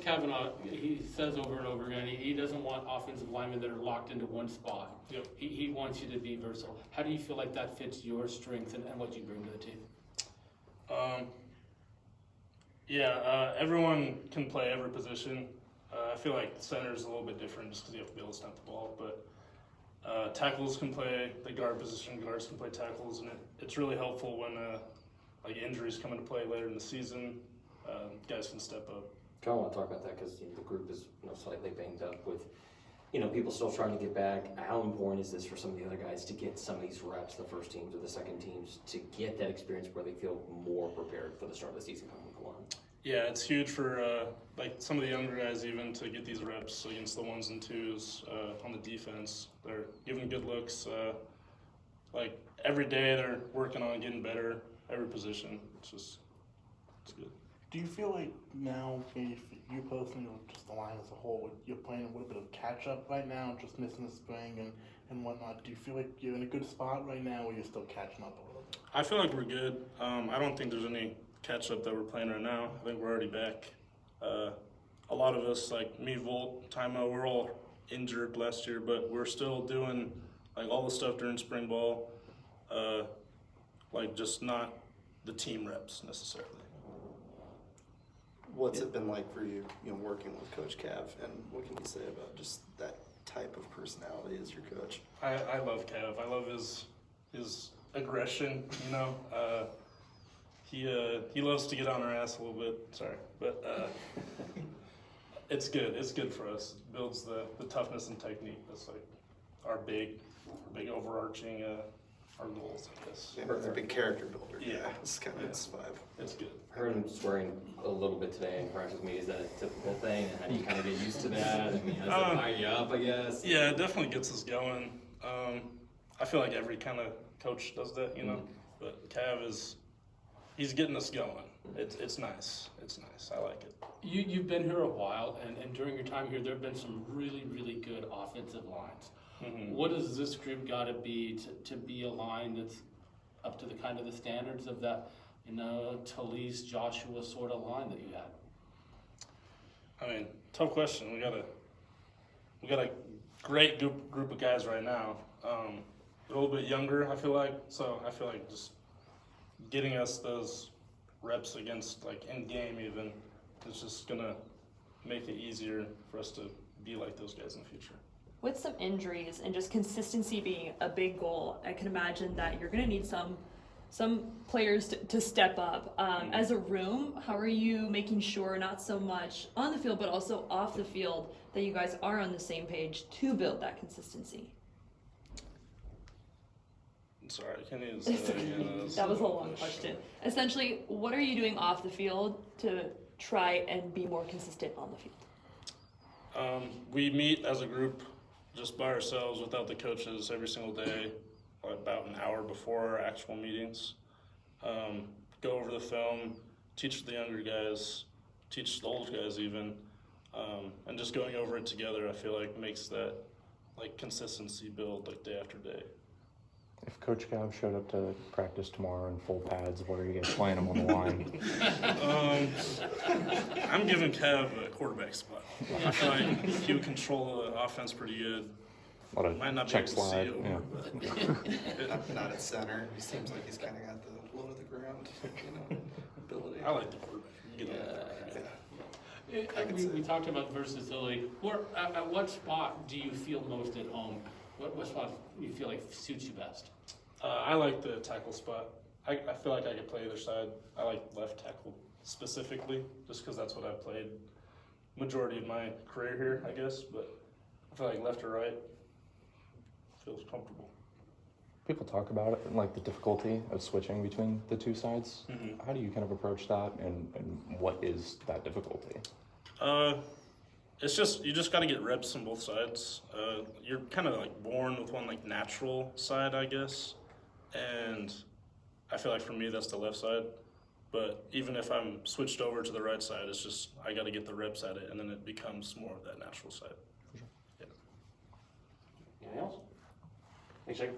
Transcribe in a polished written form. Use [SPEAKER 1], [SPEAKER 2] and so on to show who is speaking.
[SPEAKER 1] Kavanaugh, he says over and over again, he doesn't want offensive linemen that are locked into one spot.
[SPEAKER 2] Yep.
[SPEAKER 1] He wants you to be versatile. How do you feel like that fits your strengths and what you bring to the team?
[SPEAKER 2] Everyone can play every position. I feel like center is a little bit different just because you have to be able to snap the ball, but tackles can play the guard position, guards can play tackles, and it's really helpful when like injuries come into play later in the season. Guys can step up.
[SPEAKER 3] Kind of want to talk about that because the group is slightly banged up with people still trying to get back. How important is this for some of the other guys to get some of these reps, the first teams or the second teams, to get that experience where they feel more prepared for the start of the season coming along?
[SPEAKER 2] Yeah, it's huge for like some of the younger guys even to get these reps against the ones and twos on the defense. They're giving good looks. Like every day they're working on getting better every position. It's good.
[SPEAKER 4] Do you feel like now, if you personally or just the line as a whole, you're playing a little bit of catch up right now, just missing the spring and whatnot? Do you feel like you're in a good spot right now, or you're still catching up a little bit?
[SPEAKER 2] I feel like we're good. I don't think there's any catch up that we're playing right now. I think we're already back. A lot of us, like me, Volt, Timo, we're all injured last year, but we're still doing like all the stuff during spring ball, like just not the team reps necessarily.
[SPEAKER 5] What's it been like for you, working with Coach Cav, and what can you say about just that type of personality as your coach?
[SPEAKER 2] I love Cav. I love his aggression. He loves to get on our ass a little bit. Sorry, but it's good. It's good for us. It builds the toughness and technique. That's like our big overarching our goals, I guess.
[SPEAKER 5] Yeah, it's a big character builder.
[SPEAKER 2] Yeah,
[SPEAKER 5] it's kind of its vibe.
[SPEAKER 2] It's good.
[SPEAKER 3] I heard him swearing a little bit today in practice with me. Is that a typical thing? And how do you kind of get used to that? I mean, does it fire you up, I guess?
[SPEAKER 2] Yeah, it definitely gets us going. I feel like every kind of coach does that, But Cav he's getting us going. It's nice. It's nice. I like it.
[SPEAKER 1] You've been here a while, and during your time here, there have been some really, really good offensive lines.
[SPEAKER 2] Mm-hmm.
[SPEAKER 1] What does this group got to be to be a line that's up to the kind of the standards of that, Talise, Joshua sort of line that you had?
[SPEAKER 2] I mean, tough question. We got a great group of guys right now. A little bit younger, I feel like. So I feel like just getting us those reps against, like, in game even, is just gonna make it easier for us to be like those guys in the future.
[SPEAKER 6] With some injuries and just consistency being a big goal, I can imagine that you're going to need some players to step up. As a room, how are you making sure, not so much on the field, but also off the field, that you guys are on the same page to build that consistency?
[SPEAKER 2] Sorry, can you say that again?
[SPEAKER 6] That was a long question. Essentially, what are you doing off the field to try and be more consistent on the field?
[SPEAKER 2] We meet as a group just by ourselves without the coaches every single day, about an hour before our actual meetings. Go over the film, teach the younger guys, teach the older guys even, and just going over it together, I feel like makes that consistency build day after day.
[SPEAKER 7] If Coach Cav showed up to practice tomorrow in full pads, what are you guys playing him on the line?
[SPEAKER 2] I'm giving Cav a quarterback spot. I feel like he would control the offense pretty good.
[SPEAKER 7] A lot of
[SPEAKER 2] Might not be
[SPEAKER 7] check
[SPEAKER 2] able to see
[SPEAKER 7] slide.
[SPEAKER 2] it
[SPEAKER 7] Yeah.
[SPEAKER 2] over,
[SPEAKER 5] Not at center. He seems like he's kind of got the low to the ground, ability.
[SPEAKER 2] I like the quarterback. You get on the quarterback.
[SPEAKER 1] We talked about versatility. At what spot do you feel most at home? What spot do you feel like suits you best?
[SPEAKER 2] I like the tackle spot. I feel like I could play either side. I like left tackle specifically, just because that's what I've played majority of my career here, I guess. But I feel like left or right feels comfortable.
[SPEAKER 7] People talk about it, like the difficulty of switching between the two sides.
[SPEAKER 2] Mm-hmm.
[SPEAKER 7] How do you kind of approach that, and what is that difficulty?
[SPEAKER 2] It's just, you just got to get reps on both sides. You're kind of born with one natural side, I guess. And I feel like for me, that's the left side. But even if I'm switched over to the right side, it's just, I got to get the reps at it, and then it becomes more of that natural side.
[SPEAKER 3] Anything else? Thanks, Jacob.